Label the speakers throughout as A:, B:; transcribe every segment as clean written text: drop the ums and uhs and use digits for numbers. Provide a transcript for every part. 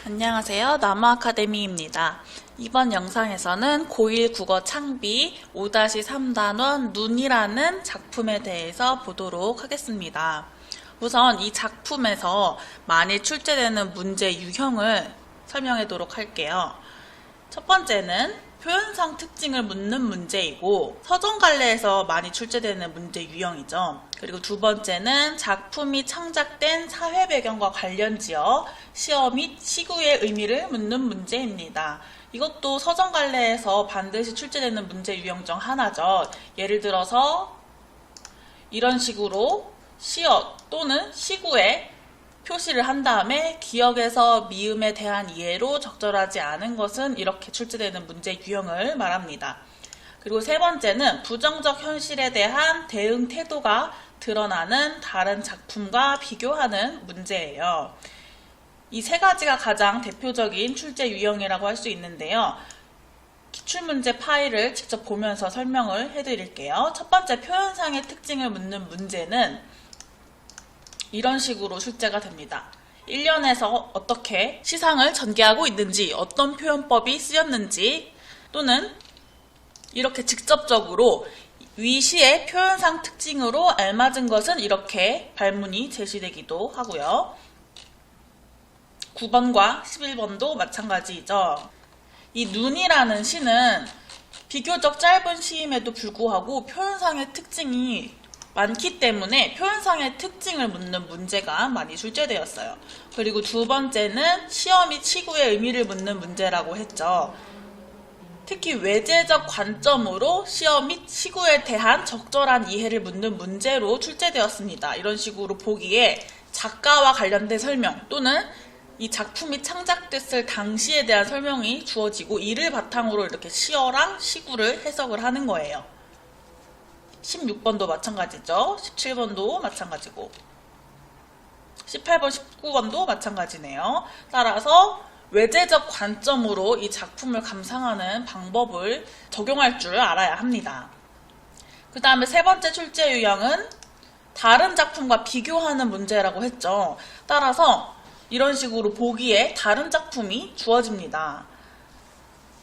A: 안녕하세요. 나무아카데미입니다. 이번 영상에서는 고1 국어 창비 5-3단원 눈이라는 작품에 대해서 보도록 하겠습니다. 우선 이 작품에서 많이 출제되는 문제 유형을 설명하도록 할게요. 첫 번째는 표현상 특징을 묻는 문제이고 서정갈래에서 많이 출제되는 문제 유형이죠. 그리고 두 번째는 작품이 창작된 사회 배경과 관련지어 시어 및 시구의 의미를 묻는 문제입니다. 이것도 서정갈래에서 반드시 출제되는 문제 유형 중 하나죠. 예를 들어서 이런 식으로 시어 또는 시구에 표시를 한 다음에 기억에서 미음에 대한 이해로 적절하지 않은 것은 이렇게 출제되는 문제 유형을 말합니다. 그리고 세 번째는 부정적 현실에 대한 대응 태도가 드러나는 다른 작품과 비교하는 문제예요. 이 세 가지가 가장 대표적인 출제 유형이라고 할 수 있는데요. 기출문제 파일을 직접 보면서 설명을 해드릴게요. 첫 번째 표현상의 특징을 묻는 문제는 이런 식으로 출제가 됩니다. 1년에서 어떻게 시상을 전개하고 있는지, 어떤 표현법이 쓰였는지, 또는 이렇게 직접적으로 위 시의 표현상 특징으로 알맞은 것은 이렇게 발문이 제시되기도 하고요. 9번과 11번도 마찬가지죠. 이 눈이라는 시는 비교적 짧은 시임에도 불구하고 표현상의 특징이 많기 때문에 표현상의 특징을 묻는 문제가 많이 출제되었어요. 그리고 두 번째는 시어 및 시구의 의미를 묻는 문제라고 했죠. 특히 외제적 관점으로 시어 및 시구에 대한 적절한 이해를 묻는 문제로 출제되었습니다. 이런 식으로 보기에 작가와 관련된 설명 또는 이 작품이 창작됐을 당시에 대한 설명이 주어지고 이를 바탕으로 이렇게 시어랑 시구를 해석을 하는 거예요. 16번도 마찬가지죠. 17번도 마찬가지고 18번, 19번도 마찬가지네요. 따라서 외제적 관점으로 이 작품을 감상하는 방법을 적용할 줄 알아야 합니다. 그 다음에 세 번째 출제 유형은 다른 작품과 비교하는 문제라고 했죠. 따라서 이런 식으로 보기에 다른 작품이 주어집니다.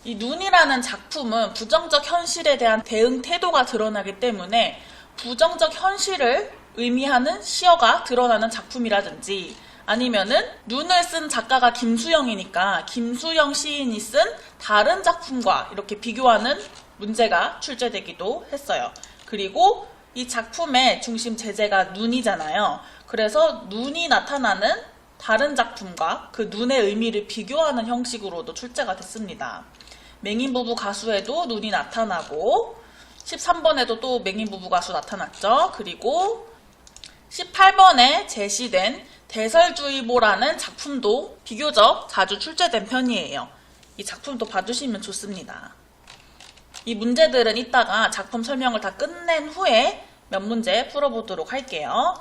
A: 이 눈이라는 작품은 부정적 현실에 대한 대응 태도가 드러나기 때문에 부정적 현실을 의미하는 시어가 드러나는 작품이라든지 아니면은 눈을 쓴 작가가 김수영이니까 김수영 시인이 쓴 다른 작품과 이렇게 비교하는 문제가 출제되기도 했어요. 그리고 이 작품의 중심 제재가 눈이잖아요. 그래서 눈이 나타나는 다른 작품과 그 눈의 의미를 비교하는 형식으로도 출제가 됐습니다. 맹인부부 가수에도 눈이 나타나고 13번에도 또 맹인부부 가수 나타났죠. 그리고 18번에 제시된 대설주의보라는 작품도 비교적 자주 출제된 편이에요. 이 작품도 봐주시면 좋습니다. 이 문제들은 이따가 작품 설명을 다 끝낸 후에 몇 문제 풀어보도록 할게요.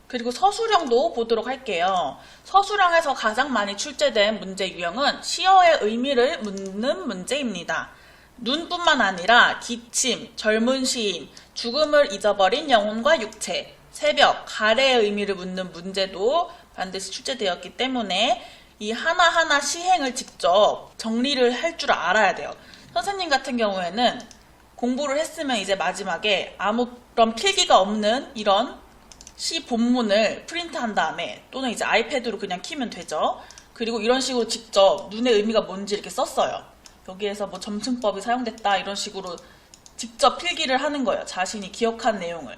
A: 그리고 서술형도 보도록 할게요. 서술형에서 가장 많이 출제된 문제 유형은 시어의 의미를 묻는 문제입니다. 눈뿐만 아니라 기침, 젊은 시인, 죽음을 잊어버린 영혼과 육체, 새벽, 가래의 의미를 묻는 문제도 반드시 출제되었기 때문에 이 하나하나 시행을 직접 정리를 할 줄 알아야 돼요. 선생님 같은 경우에는 공부를 했으면 이제 마지막에 아무런 필기가 없는 이런 시 본문을 프린트한 다음에 또는 이제 아이패드로 그냥 키면 되죠. 그리고 이런 식으로 직접 눈의 의미가 뭔지 이렇게 썼어요. 여기에서 뭐 점층법이 사용됐다 이런 식으로 직접 필기를 하는 거예요. 자신이 기억한 내용을.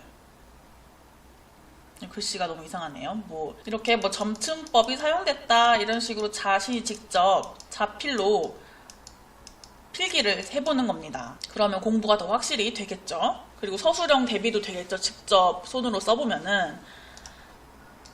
A: 글씨가 너무 이상하네요. 뭐 이렇게 뭐 점층법이 사용됐다 이런 식으로 자신이 직접 자필로 필기를 해보는 겁니다. 그러면 공부가 더 확실히 되겠죠. 그리고 서술형 대비도 되겠죠. 직접 손으로 써보면은.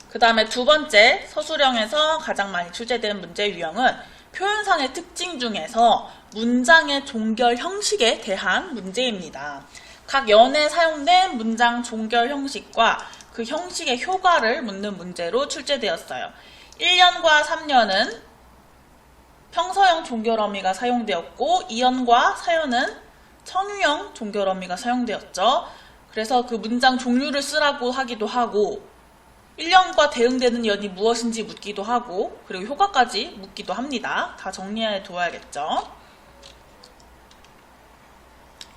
A: 그 다음에 두 번째 서술형에서 가장 많이 출제되는 문제 유형은 표현상의 특징 중에서 문장의 종결 형식에 대한 문제입니다. 각 연에 사용된 문장 종결 형식과 그 형식의 효과를 묻는 문제로 출제되었어요. 1년과 3년은 평서형 종결어미가 사용되었고 2연과 4연은 청유형 종결어미가 사용되었죠. 그래서 그 문장 종류를 쓰라고 하기도 하고 1년과 대응되는 연이 무엇인지 묻기도 하고 그리고 효과까지 묻기도 합니다. 다 정리해 두어야겠죠.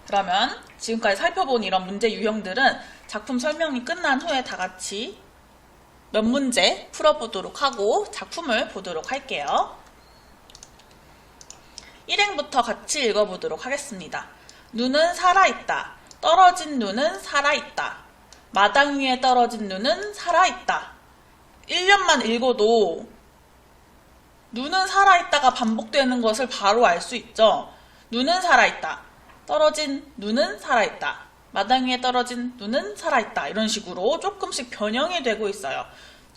A: 그러면 지금까지 살펴본 이런 문제 유형들은 작품 설명이 끝난 후에 다 같이 몇 문제 풀어보도록 하고 작품을 보도록 할게요. 1행부터 같이 읽어보도록 하겠습니다. 눈은 살아있다. 떨어진 눈은 살아있다. 마당 위에 떨어진 눈은 살아있다. 1년만 읽어도 눈은 살아있다가 반복되는 것을 바로 알 수 있죠. 눈은 살아있다. 떨어진 눈은 살아있다. 마당 위에 떨어진 눈은 살아있다. 이런 식으로 조금씩 변형이 되고 있어요.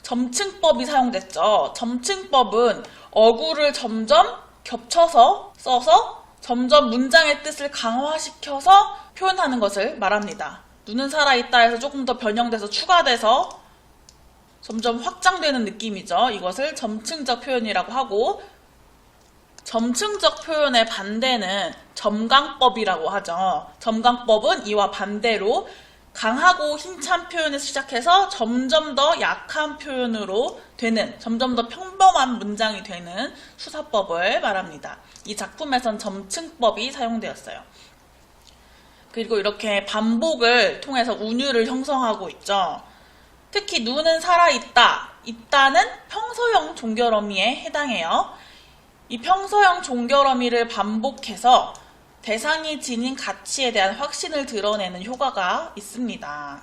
A: 점층법이 사용됐죠. 점층법은 어구를 점점 겹쳐서 써서 점점 문장의 뜻을 강화시켜서 표현하는 것을 말합니다. 눈은 살아있다 해서 조금 더 변형돼서 추가돼서 점점 확장되는 느낌이죠. 이것을 점층적 표현이라고 하고 점층적 표현의 반대는 점강법이라고 하죠. 점강법은 이와 반대로 강하고 힘찬 표현에서 시작해서 점점 더 약한 표현으로 되는, 점점 더 평범한 문장이 되는 수사법을 말합니다. 이 작품에선 점층법이 사용되었어요. 그리고 이렇게 반복을 통해서 운율을 형성하고 있죠. 특히 눈은 살아있다, 있다는 평서형 종결어미에 해당해요. 이 평서형 종결어미를 반복해서 대상이 지닌 가치에 대한 확신을 드러내는 효과가 있습니다.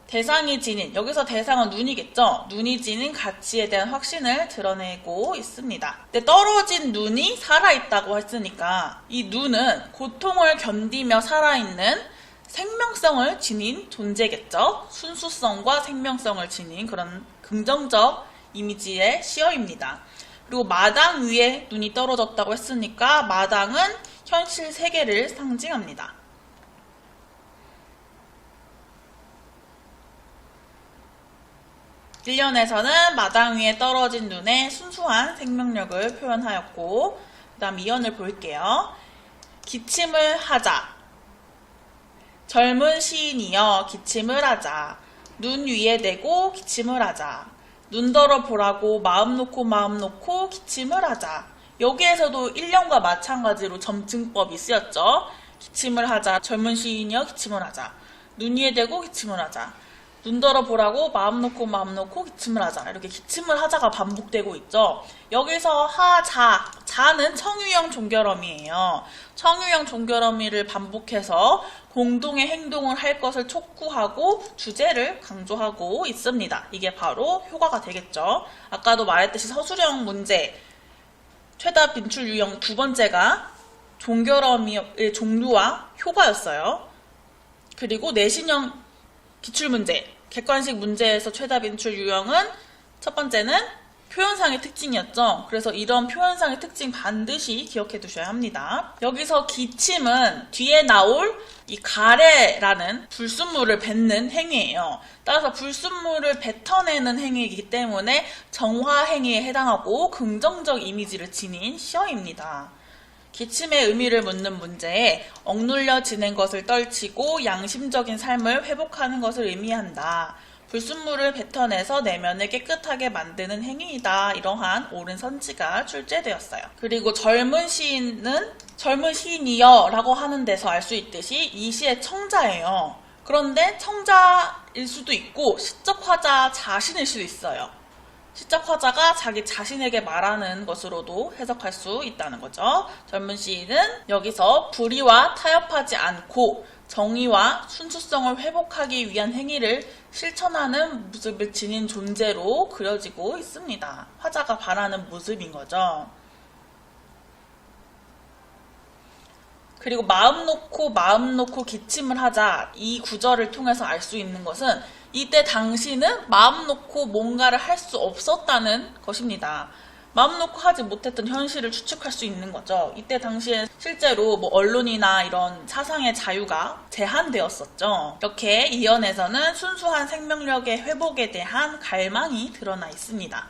A: 대상이 지닌, 여기서 대상은 눈이겠죠? 눈이 지닌 가치에 대한 확신을 드러내고 있습니다. 근데 떨어진 눈이 살아있다고 했으니까 이 눈은 고통을 견디며 살아있는 생명성을 지닌 존재겠죠? 순수성과 생명성을 지닌 그런 긍정적 이미지의 시어입니다. 그리고 마당 위에 눈이 떨어졌다고 했으니까 마당은 현실 세계를 상징합니다. 1년에서는 마당 위에 떨어진 눈의 순수한 생명력을 표현하였고 그 다음 2연을 볼게요. 기침을 하자. 젊은 시인이여 기침을 하자. 눈 위에 대고 기침을 하자. 눈더러 보라고 마음 놓고 기침을 하자. 여기에서도 1년과 마찬가지로 점층법이 쓰였죠. 기침을 하자. 젊은 시인이여 기침을 하자. 눈 위에 대고 기침을 하자. 눈더러 보라고 마음 놓고 기침을 하자. 이렇게 기침을 하자가 반복되고 있죠. 여기서 하자, 자는 청유형 종결어미예요. 청유형 종결어미를 반복해서 공동의 행동을 할 것을 촉구하고 주제를 강조하고 있습니다. 이게 바로 효과가 되겠죠. 아까도 말했듯이 서술형 문제 최다 빈출 유형 두 번째가 종결어미의 종류와 효과였어요. 그리고 내신형 기출문제 객관식 문제에서 최다 빈출 유형은 첫 번째는 표현상의 특징이었죠. 그래서 이런 표현상의 특징 반드시 기억해 두셔야 합니다. 여기서 기침은 뒤에 나올 이 가래라는 불순물을 뱉는 행위예요. 따라서 불순물을 뱉어내는 행위이기 때문에 정화 행위에 해당하고 긍정적 이미지를 지닌 시어입니다. 기침의 의미를 묻는 문제에 억눌려 지낸 것을 떨치고 양심적인 삶을 회복하는 것을 의미한다. 불순물을 뱉어내서 내면을 깨끗하게 만드는 행위이다. 이러한 옳은 선지가 출제되었어요. 그리고 젊은 시인은 젊은 시인이여 라고 하는 데서 알 수 있듯이 이 시의 청자예요. 그런데 청자일 수도 있고 시적 화자 자신일 수도 있어요. 시적 화자가 자기 자신에게 말하는 것으로도 해석할 수 있다는 거죠. 젊은 시인은 여기서 불의와 타협하지 않고 정의와 순수성을 회복하기 위한 행위를 실천하는 모습을 지닌 존재로 그려지고 있습니다. 화자가 바라는 모습인 거죠. 그리고 마음 놓고 기침을 하자, 이 구절을 통해서 알 수 있는 것은 이때 당시는 마음 놓고 뭔가를 할 수 없었다는 것입니다. 마음 놓고 하지 못했던 현실을 추측할 수 있는 거죠. 이때 당시에 실제로 언론이나 이런 사상의 자유가 제한되었었죠. 이렇게 이연에서는 순수한 생명력의 회복에 대한 갈망이 드러나 있습니다.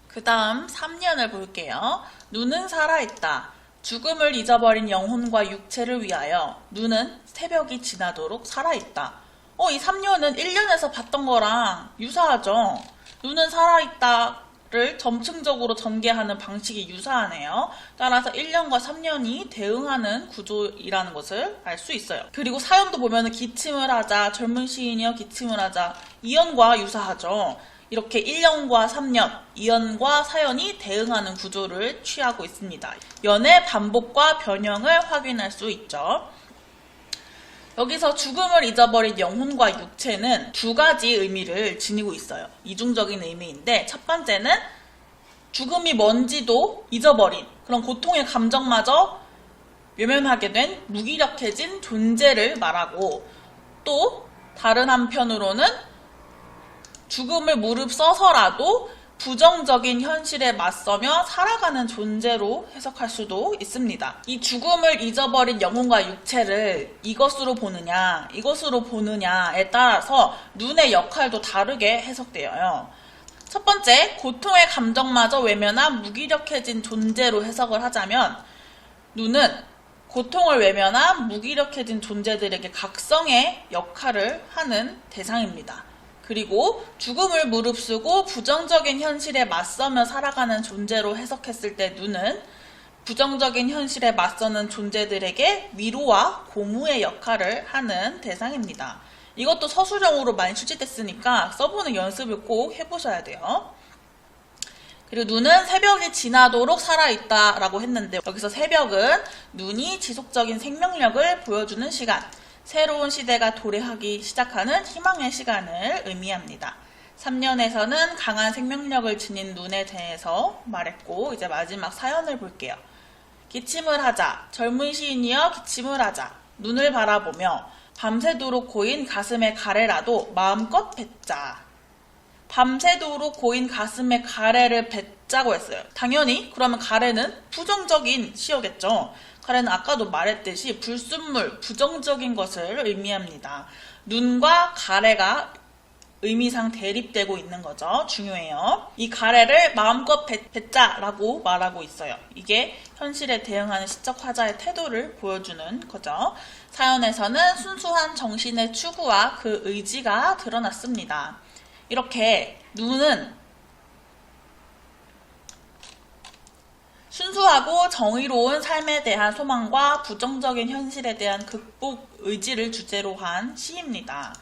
A: 그 다음 3년을 볼게요. 눈은 살아있다. 죽음을 잊어버린 영혼과 육체를 위하여 눈은 새벽이 지나도록 살아있다. 이 3년은 1년에서 봤던 거랑 유사하죠. 눈은 살아있다를 점층적으로 전개하는 방식이 유사하네요. 따라서 1년과 3년이 대응하는 구조이라는 것을 알 수 있어요. 그리고 사연도 보면은 기침을 하자, 젊은 시인이여 기침을 하자, 이연과 유사하죠. 이렇게 1년과 3년, 이연과 사연이 대응하는 구조를 취하고 있습니다. 연의 반복과 변형을 확인할 수 있죠. 여기서 죽음을 잊어버린 영혼과 육체는 두 가지 의미를 지니고 있어요. 이중적인 의미인데 첫 번째는 죽음이 뭔지도 잊어버린 그런 고통의 감정마저 외면하게 된 무기력해진 존재를 말하고, 또 다른 한편으로는 죽음을 무릅써서라도 부정적인 현실에 맞서며 살아가는 존재로 해석할 수도 있습니다. 이 죽음을 잊어버린 영혼과 육체를 이것으로 보느냐, 이것으로 보느냐에 따라서 눈의 역할도 다르게 해석되어요. 첫 번째, 고통의 감정마저 외면한 무기력해진 존재로 해석을 하자면, 눈은 고통을 외면한 무기력해진 존재들에게 각성의 역할을 하는 대상입니다. 그리고 죽음을 무릅쓰고 부정적인 현실에 맞서며 살아가는 존재로 해석했을 때 눈은 부정적인 현실에 맞서는 존재들에게 위로와 고무의 역할을 하는 대상입니다. 이것도 서술형으로 많이 출제됐으니까 써보는 연습을 꼭 해보셔야 돼요. 그리고 눈은 새벽이 지나도록 살아있다라고 했는데, 여기서 새벽은 눈이 지속적인 생명력을 보여주는 시간, 새로운 시대가 도래하기 시작하는 희망의 시간을 의미합니다. 3년에서는 강한 생명력을 지닌 눈에 대해서 말했고, 이제 마지막 사연을 볼게요. 기침을 하자, 젊은 시인이여 기침을 하자, 눈을 바라보며 밤새도록 고인 가슴의 가래라도 마음껏 뱉자. 밤새도록 고인 가슴의 가래를 뱉자고 했어요. 당연히 그러면 가래는 부정적인 시어겠죠. 가래는 아까도 말했듯이 불순물, 부정적인 것을 의미합니다. 눈과 가래가 의미상 대립되고 있는 거죠. 중요해요. 이 가래를 마음껏 뱉자라고 말하고 있어요. 이게 현실에 대응하는 시적 화자의 태도를 보여주는 거죠. 사연에서는 순수한 정신의 추구와 그 의지가 드러났습니다. 이렇게 눈은 순수하고 정의로운 삶에 대한 소망과 부정적인 현실에 대한 극복 의지를 주제로 한 시입니다.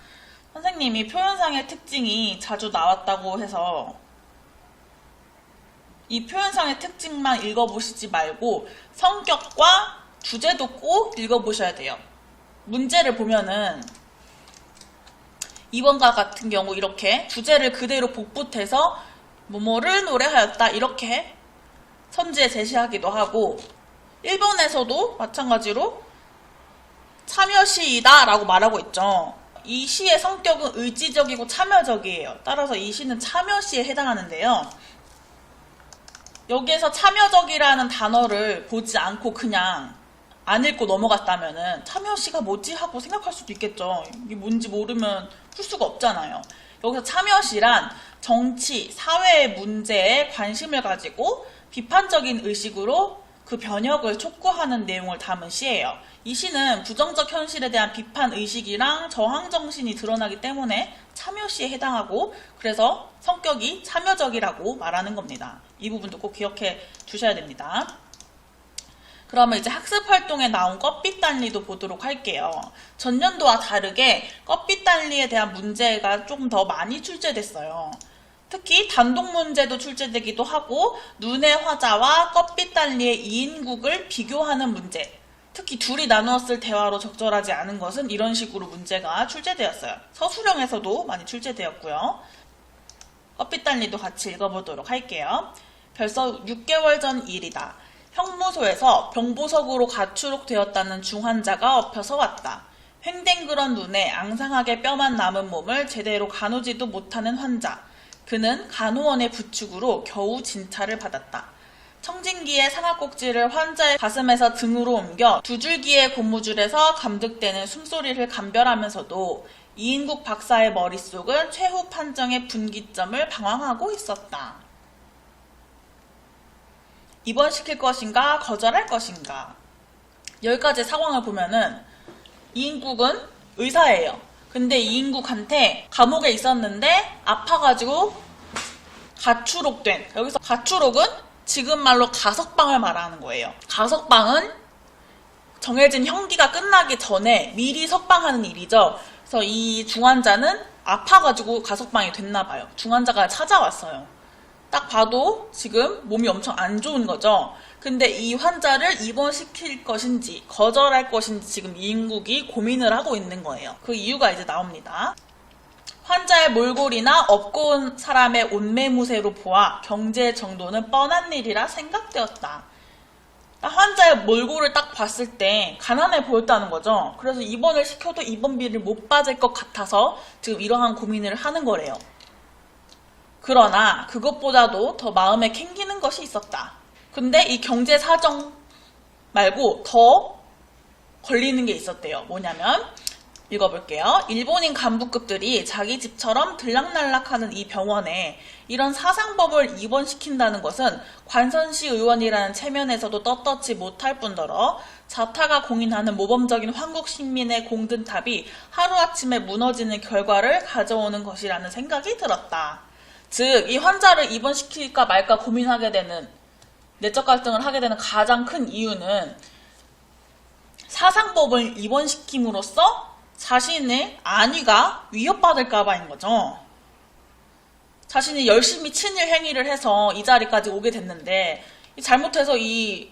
A: 선생님이 표현상의 특징이 자주 나왔다고 해서 이 표현상의 특징만 읽어보시지 말고 성격과 주제도 꼭 읽어보셔야 돼요. 문제를 보면은 2번과 같은 경우 이렇게 주제를 그대로 복붙해서 뭐뭐를 노래하였다 이렇게 선지에 제시하기도 하고, 1번에서도 마찬가지로 참여시이다 라고 말하고 있죠. 이 시의 성격은 의지적이고 참여적이에요. 따라서 이 시는 참여시에 해당하는데요. 여기에서 참여적이라는 단어를 보지 않고 그냥 안 읽고 넘어갔다면은 참여시가 뭐지 하고 생각할 수도 있겠죠. 이게 뭔지 모르면 풀 수가 없잖아요. 여기서 참여시란 정치, 사회의 문제에 관심을 가지고 비판적인 의식으로 그 변혁을 촉구하는 내용을 담은 시예요. 이 시는 부정적 현실에 대한 비판 의식이랑 저항 정신이 드러나기 때문에 참여시에 해당하고, 그래서 성격이 참여적이라고 말하는 겁니다. 이 부분도 꼭 기억해 주셔야 됩니다. 그러면 이제 학습활동에 나온 껍빛단리도 보도록 할게요. 전년도와 다르게 껍빛단리에 대한 문제가 조금 더 많이 출제됐어요. 특히 단독 문제도 출제되기도 하고, 눈의 화자와 껍빛단리의 이인국을 비교하는 문제, 특히 둘이 나누었을 대화로 적절하지 않은 것은 이런 식으로 문제가 출제되었어요. 서술형에서도 많이 출제되었고요. 껍빛단리도 같이 읽어보도록 할게요. 벌써 6개월 전 일이다. 형무소에서 병보석으로 가출옥되었다는 중환자가 엎혀서 왔다. 횡댕그런 눈에 앙상하게 뼈만 남은 몸을 제대로 가누지도 못하는 환자. 그는 간호원의 부축으로 겨우 진찰을 받았다. 청진기의 상하꼭지를 환자의 가슴에서 등으로 옮겨 두 줄기의 고무줄에서 감득되는 숨소리를 감별하면서도 이인국 박사의 머릿속은 최후 판정의 분기점을 방황하고 있었다. 입원시킬 것인가 거절할 것인가. 여기까지 상황을 보면은 이인국은 의사예요. 근데 이인국한테 감옥에 있었는데 아파가지고 가출옥된, 여기서 가출옥은 지금 말로 가석방을 말하는 거예요. 가석방은 정해진 형기가 끝나기 전에 미리 석방하는 일이죠. 그래서 이 중환자는 아파가지고 가석방이 됐나 봐요. 중환자가 찾아왔어요. 딱 봐도 지금 몸이 엄청 안 좋은 거죠. 근데 이 환자를 입원시킬 것인지 거절할 것인지 지금 이인국이 고민을 하고 있는 거예요. 그 이유가 이제 나옵니다. 환자의 몰골이나 업고 온 사람의 옷매무새로 보아 경제의 정도는 뻔한 일이라 생각되었다. 환자의 몰골을 딱 봤을 때 가난해 보였다는 거죠. 그래서 입원을 시켜도 입원비를 못 받을 것 같아서 지금 이러한 고민을 하는 거래요. 그러나 그것보다도 더 마음에 캥기는 것이 있었다. 근데 이 경제 사정 말고 더 걸리는 게 있었대요. 뭐냐면 읽어볼게요. 일본인 간부급들이 자기 집처럼 들락날락하는 이 병원에 이런 사상법을 입원시킨다는 것은 관선시 의원이라는 체면에서도 떳떳지 못할 뿐더러 자타가 공인하는 모범적인 한국 시민의 공든탑이 하루아침에 무너지는 결과를 가져오는 것이라는 생각이 들었다. 즉, 이 환자를 입원시킬까 말까 고민하게 되는, 내적 갈등을 하게 되는 가장 큰 이유는 사상법을 입원시킴으로써 자신의 안위가 위협받을까봐인 거죠. 자신이 열심히 친일 행위를 해서 이 자리까지 오게 됐는데 잘못해서 이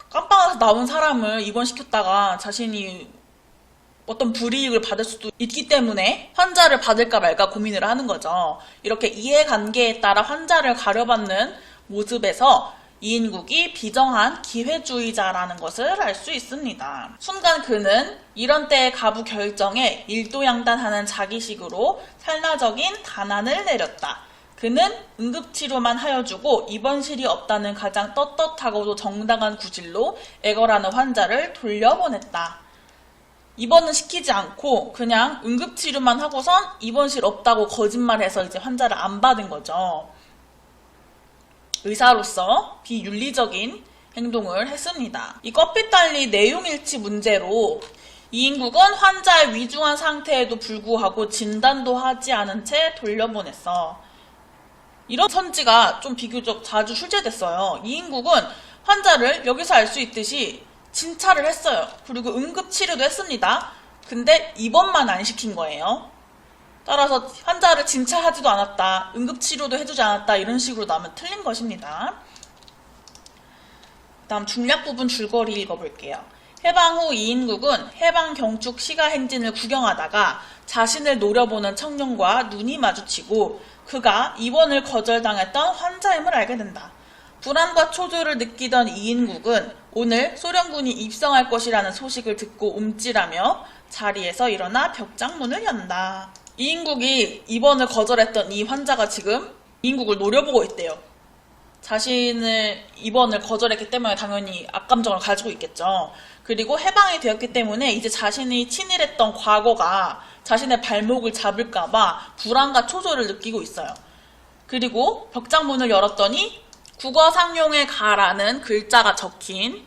A: 깜빵에서 나온 사람을 입원시켰다가 자신이 어떤 불이익을 받을 수도 있기 때문에 환자를 받을까 말까 고민을 하는 거죠. 이렇게 이해관계에 따라 환자를 가려받는 모습에서 이인국이 비정한 기회주의자라는 것을 알 수 있습니다. 순간 그는 이런 때의 가부 결정에 일도양단하는 자기식으로 살나적인 단안을 내렸다. 그는 응급치료만 하여주고 입원실이 없다는 가장 떳떳하고도 정당한 구실로 애걸하는 환자를 돌려보냈다. 입원은 시키지 않고 그냥 응급치료만 하고선 입원실 없다고 거짓말해서 이제 환자를 안 받은 거죠. 의사로서 비윤리적인 행동을 했습니다. 이 껍빛달리 내용일치 문제로 이인국은 환자의 위중한 상태에도 불구하고 진단도 하지 않은 채 돌려보냈어. 이런 선지가 좀 비교적 자주 출제됐어요. 이인국은 환자를 여기서 알 수 있듯이 진찰을 했어요. 그리고 응급치료도 했습니다. 근데 입원만 안 시킨 거예요. 따라서 환자를 진찰하지도 않았다, 응급치료도 해주지 않았다 이런 식으로 나오면 틀린 것입니다. 다음 중략 부분 줄거리 읽어볼게요. 해방 후 이인국은 해방 경축 시가 행진을 구경하다가 자신을 노려보는 청년과 눈이 마주치고 그가 입원을 거절당했던 환자임을 알게 된다. 불안과 초조를 느끼던 이인국은 오늘 소련군이 입성할 것이라는 소식을 듣고 움찔하며 자리에서 일어나 벽장문을 연다. 이인국이 입원을 거절했던 이 환자가 지금 이인국을 노려보고 있대요. 자신을 입원을 거절했기 때문에 당연히 악감정을 가지고 있겠죠. 그리고 해방이 되었기 때문에 이제 자신이 친일했던 과거가 자신의 발목을 잡을까봐 불안과 초조를 느끼고 있어요. 그리고 벽장문을 열었더니 국어상용에 가라는 글자가 적힌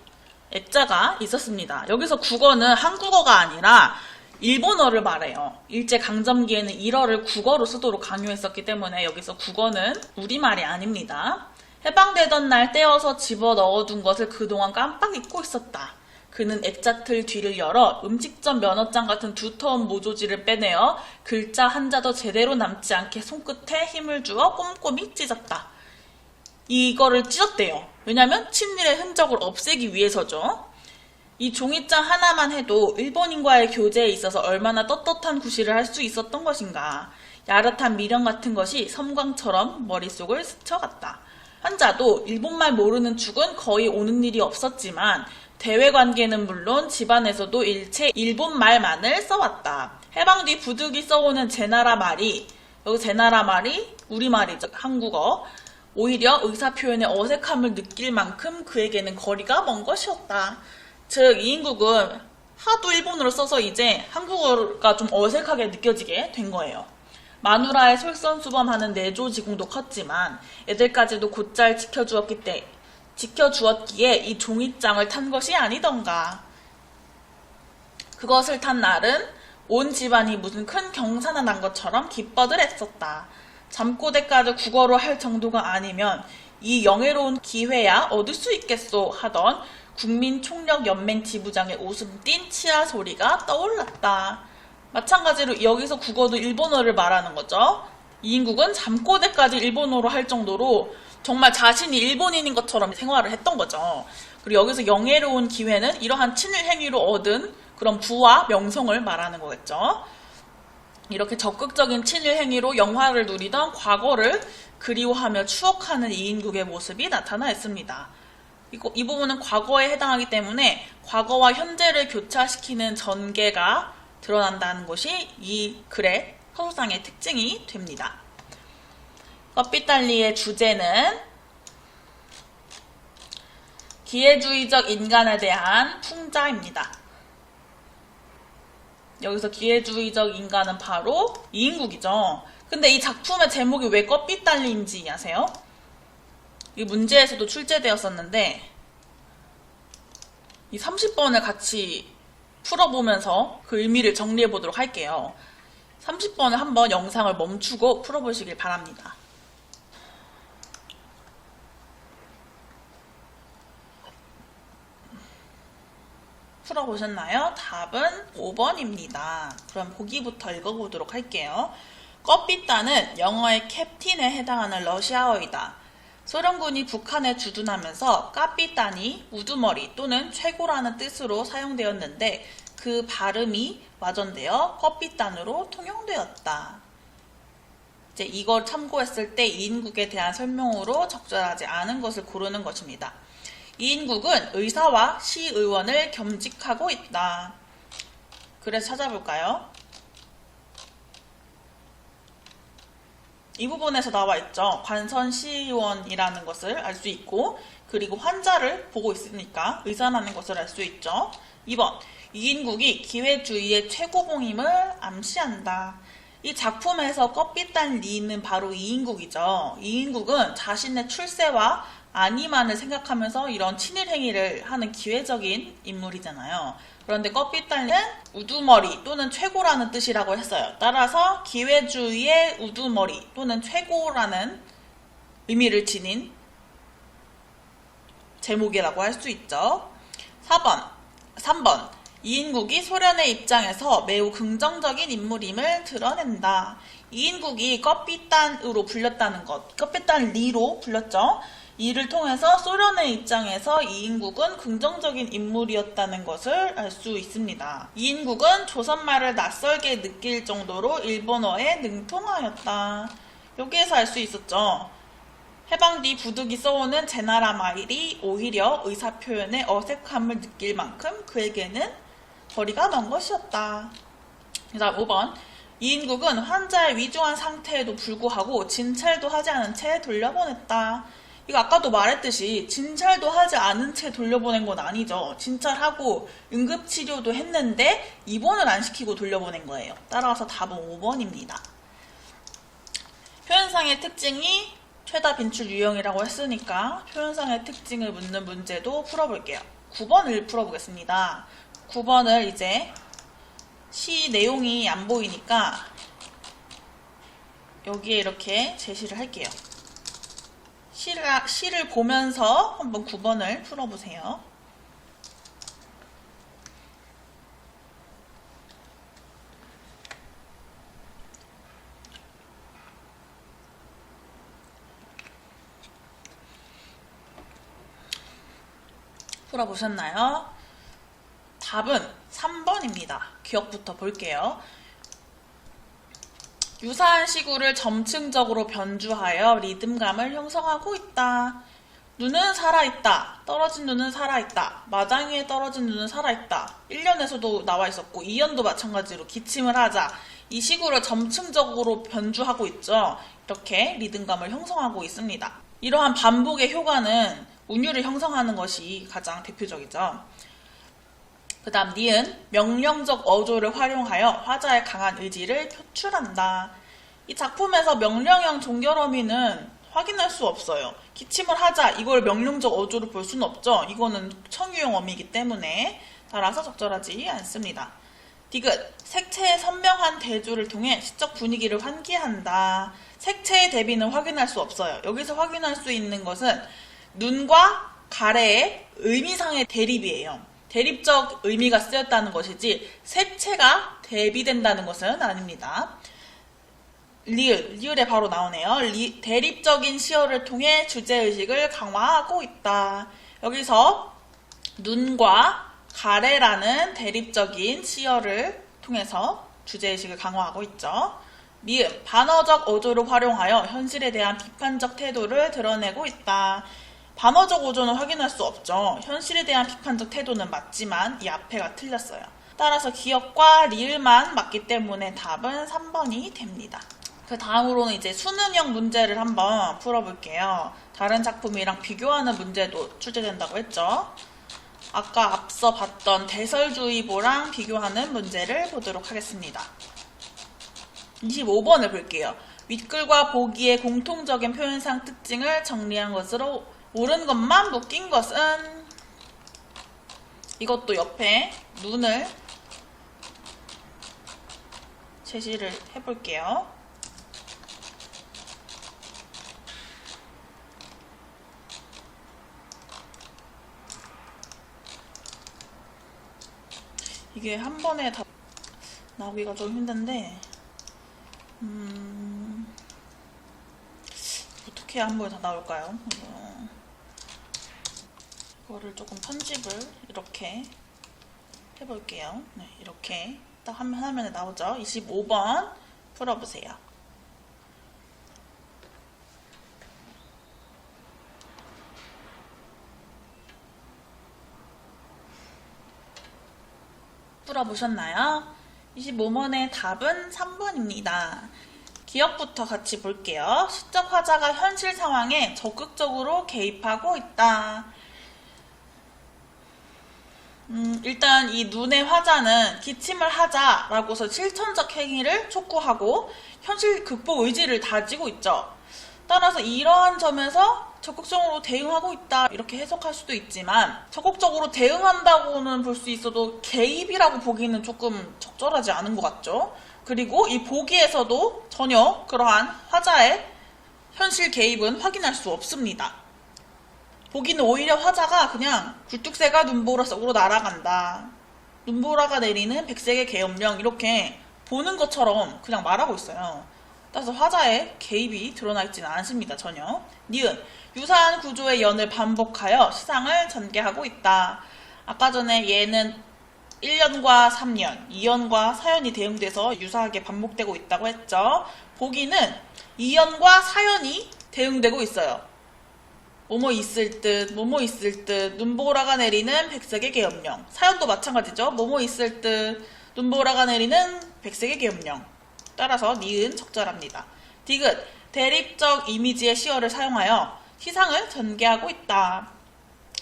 A: 액자가 있었습니다. 여기서 국어는 한국어가 아니라 일본어를 말해요. 일제강점기에는 일어를 국어로 쓰도록 강요했었기 때문에 여기서 국어는 우리말이 아닙니다. 해방되던 날 떼어서 집어넣어둔 것을 그동안 깜빡 잊고 있었다. 그는 액자틀 뒤를 열어 음식점 면허장 같은 두터운 모조지를 빼내어 글자 한자도 제대로 남지 않게 손끝에 힘을 주어 꼼꼼히 찢었다. 이거를 찢었대요. 왜냐면 친일의 흔적을 없애기 위해서죠. 이 종이장 하나만 해도 일본인과의 교제에 있어서 얼마나 떳떳한 구실을 할 수 있었던 것인가. 야릇한 미련 같은 것이 섬광처럼 머릿속을 스쳐갔다. 환자도 일본말 모르는 축은 거의 오는 일이 없었지만 대외관계는 물론 집안에서도 일체 일본말만을 써왔다. 해방 뒤 부득이 써오는 제나라 말이, 여기 제나라 말이 우리말이죠. 한국어. 오히려 의사표현의 어색함을 느낄 만큼 그에게는 거리가 먼 것이었다. 즉 이인국은 하도 일본어를 써서 이제 한국어가 좀 어색하게 느껴지게 된 거예요. 마누라의 솔선수범하는 내조지공도 컸지만 애들까지도 곧잘 지켜주었기에 이 종이장을 탄 것이 아니던가. 그것을 탄 날은 온 집안이 무슨 큰 경사나 난 것처럼 기뻐들 했었다. 잠꼬대까지 국어로 할 정도가 아니면 이 영예로운 기회야 얻을 수 있겠소 하던 국민총력연맹 지부장의 웃음 띤 치아 소리가 떠올랐다. 마찬가지로 여기서 국어도 일본어를 말하는 거죠. 이인국은 잠꼬대까지 일본어로 할 정도로 정말 자신이 일본인인 것처럼 생활을 했던 거죠. 그리고 여기서 영예로운 기회는 이러한 친일 행위로 얻은 그런 부와 명성을 말하는 거겠죠. 이렇게 적극적인 친일 행위로 영화를 누리던 과거를 그리워하며 추억하는 이인국의 모습이 나타나 있습니다. 이 부분은 과거에 해당하기 때문에 과거와 현재를 교차시키는 전개가 드러난다는 것이 이 글의 서술상의 특징이 됩니다. 껍빛달리의 주제는 기회주의적 인간에 대한 풍자입니다. 여기서 기회주의적 인간은 바로 이인국이죠. 근데 이 작품의 제목이 왜 껍빛달리인지 아세요? 이 문제에서도 출제되었었는데 이 30번을 같이 풀어보면서 그 의미를 정리해 보도록 할게요. 30번을 한번 영상을 멈추고 풀어보시길 바랍니다. 풀어보셨나요? 답은 5번입니다. 그럼 보기부터 읽어보도록 할게요. 껍빛단은 영어의 캡틴에 해당하는 러시아어이다. 소련군이 북한에 주둔하면서 까삐단이 우두머리 또는 최고라는 뜻으로 사용되었는데 그 발음이 와전되어 껍빛단으로 통용되었다. 이제 이걸 참고했을 때 이인국에 대한 설명으로 적절하지 않은 것을 고르는 것입니다. 이인국은 의사와 시의원을 겸직하고 있다. 그래서 찾아볼까요? 이 부분에서 나와 있죠. 관선 시의원이라는 것을 알 수 있고 그리고 환자를 보고 있으니까 의사라는 것을 알 수 있죠. 2번, 이인국이 기회주의의 최고봉임을 암시한다. 이 작품에서 껍빛단 리는 바로 이인국이죠. 이인국은 자신의 출세와 안위만을 생각하면서 이런 친일 행위를 하는 기회적인 인물이잖아요. 그런데 껍빛달리는 우두머리 또는 최고라는 뜻이라고 했어요. 따라서 기회주의의 우두머리 또는 최고라는 의미를 지닌 제목이라고 할 수 있죠. 3번. 이인국이 소련의 입장에서 매우 긍정적인 인물임을 드러낸다. 이인국이 껍빛단으로 불렸다는 것, 껍빛단 리로 불렸죠. 이를 통해서 소련의 입장에서 이인국은 긍정적인 인물이었다는 것을 알 수 있습니다. 이인국은 조선말을 낯설게 느낄 정도로 일본어에 능통하였다. 여기에서 알 수 있었죠. 해방 뒤 부득이 써오는 제나라 마일이 오히려 의사표현에 어색함을 느낄 만큼 그에게는 거리가 먼 것이었다. 그 다음 5번. 이인국은 환자의 위중한 상태에도 불구하고 진찰도 하지 않은 채 돌려보냈다. 이거 아까도 말했듯이 진찰도 하지 않은 채 돌려보낸 건 아니죠. 진찰하고 응급치료도 했는데 입원을 안 시키고 돌려보낸 거예요. 따라서 답은 5번입니다. 표현상의 특징이 최다 빈출 유형이라고 했으니까 표현상의 특징을 묻는 문제도 풀어볼게요. 9번을 풀어보겠습니다. 9번을 이제 시 내용이 안 보이니까 여기에 이렇게 제시를 할게요. 시를 보면서 한번 9번을 풀어보세요. 풀어보셨나요? 답은 3번입니다. 기억부터 볼게요. 유사한 시구를 점층적으로 변주하여 리듬감을 형성하고 있다. 눈은 살아있다. 떨어진 눈은 살아있다. 마당 위에 떨어진 눈은 살아있다. 1년에서도 나와 있었고 2년도 마찬가지로 기침을 하자. 이 시구를 점층적으로 변주하고 있죠. 이렇게 리듬감을 형성하고 있습니다. 이러한 반복의 효과는 운율을 형성하는 것이 가장 대표적이죠. 그 다음 니은, 명령적 어조를 활용하여 화자의 강한 의지를 표출한다. 이 작품에서 명령형 종결 어미는 확인할 수 없어요. 기침을 하자, 이걸 명령적 어조로 볼 수는 없죠. 이거는 청유형 어미이기 때문에 따라서 적절하지 않습니다. 디귿, 색채의 선명한 대조를 통해 시적 분위기를 환기한다. 색채의 대비는 확인할 수 없어요. 여기서 확인할 수 있는 것은 눈과 가래의 의미상의 대립이에요. 대립적 의미가 쓰였다는 것이지 색채가 대비된다는 것은 아닙니다. 리을에 바로 나오네요. 대립적인 시어를 통해 주제의식을 강화하고 있다. 여기서 눈과 가래라는 대립적인 시어를 통해서 주제의식을 강화하고 있죠. 미음, 반어적 어조를 활용하여 현실에 대한 비판적 태도를 드러내고 있다. 반어적 어조는 확인할 수 없죠. 현실에 대한 비판적 태도는 맞지만 이 앞에가 틀렸어요. 따라서 기역과 리을만 맞기 때문에 답은 3번이 됩니다. 그 다음으로는 이제 수능형 문제를 한번 풀어볼게요. 다른 작품이랑 비교하는 문제도 출제된다고 했죠. 아까 앞서 봤던 대설주의보랑 비교하는 문제를 보도록 하겠습니다. 25번을 볼게요. 윗글과 보기의 공통적인 표현상 특징을 정리한 것으로 옳은 것만 묶인 것은, 이것도 옆에 눈을 제시를 해볼게요. 이게 한 번에 다 나오기가 좀 힘든데 어떻게 한 번에 다 나올까요? 이거를 조금 편집을 이렇게 해볼게요. 네, 이렇게 딱 하면 나오죠. 25번 풀어보세요. 풀어보셨나요? 25번의 답은 3번입니다. 기억부터 같이 볼게요. 시적 화자가 현실 상황에 적극적으로 개입하고 있다. 일단 이 눈의 화자는 기침을 하자라고서 실천적 행위를 촉구하고 현실 극복 의지를 다지고 있죠. 따라서 이러한 점에서 적극적으로 대응하고 있다 이렇게 해석할 수도 있지만, 적극적으로 대응한다고는 볼 수 있어도 개입이라고 보기는 조금 적절하지 않은 것 같죠. 그리고 이 보기에서도 전혀 그러한 화자의 현실 개입은 확인할 수 없습니다. 보기는 오히려 화자가 그냥 굴뚝새가 눈보라 속으로 날아간다, 눈보라가 내리는 백색의 계엄령, 이렇게 보는 것처럼 그냥 말하고 있어요. 따라서 화자의 개입이 드러나 있지는 않습니다. 전혀. 니은, 유사한 구조의 연을 반복하여 시상을 전개하고 있다. 아까 전에 얘는 1년과 3년, 2년과 4년이 대응돼서 유사하게 반복되고 있다고 했죠. 보기는 2년과 4년이 대응되고 있어요. 뭐뭐 있을 듯, 뭐뭐 있을 듯, 눈보라가 내리는 백색의 계엄령. 사연도 마찬가지죠. 뭐뭐 있을 듯, 눈보라가 내리는 백색의 계엄령. 따라서 니은 적절합니다. 디귿, 대립적 이미지의 시어를 사용하여 시상을 전개하고 있다.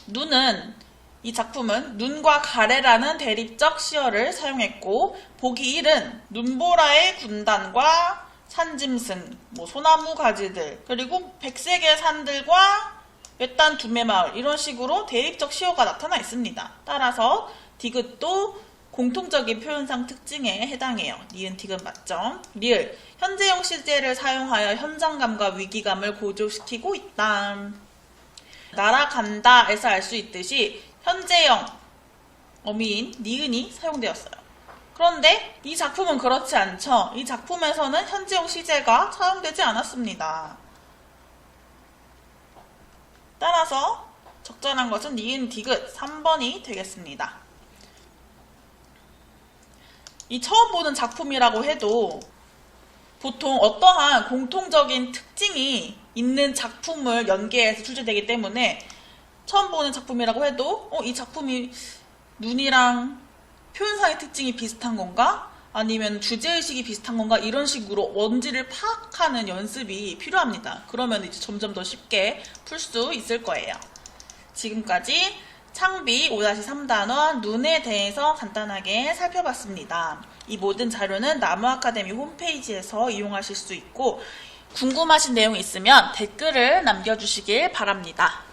A: 눈은, 이 작품은 눈과 가래라는 대립적 시어를 사용했고, 보기 1은 눈보라의 군단과 산짐승, 소나무 가지들, 그리고 백색의 산들과 외딴 두메마을, 이런 식으로 대립적 시어가 나타나 있습니다. 따라서 디귿도 공통적인 표현상 특징에 해당해요. 니은 디귿 맞죠? 리을, 현재형 시제를 사용하여 현장감과 위기감을 고조시키고 있다. 날아간다에서 알 수 있듯이 현재형 어미인 니은이 사용되었어요. 그런데 이 작품은 그렇지 않죠. 이 작품에서는 현재형 시제가 사용되지 않았습니다. 따라서 적절한 것은 니은 디귿 3번이 되겠습니다. 이 처음 보는 작품이라고 해도 보통 어떠한 공통적인 특징이 있는 작품을 연계해서 출제되기 때문에 처음 보는 작품이라고 해도 이 작품이 눈이랑 표현상의 특징이 비슷한 건가? 아니면 주제의식이 비슷한 건가? 이런 식으로 원지를 파악하는 연습이 필요합니다. 그러면 이제 점점 더 쉽게 풀 수 있을 거예요. 지금까지 창비 5-3단원 눈에 대해서 간단하게 살펴봤습니다. 이 모든 자료는 나무아카데미 홈페이지에서 이용하실 수 있고, 궁금하신 내용이 있으면 댓글을 남겨주시길 바랍니다.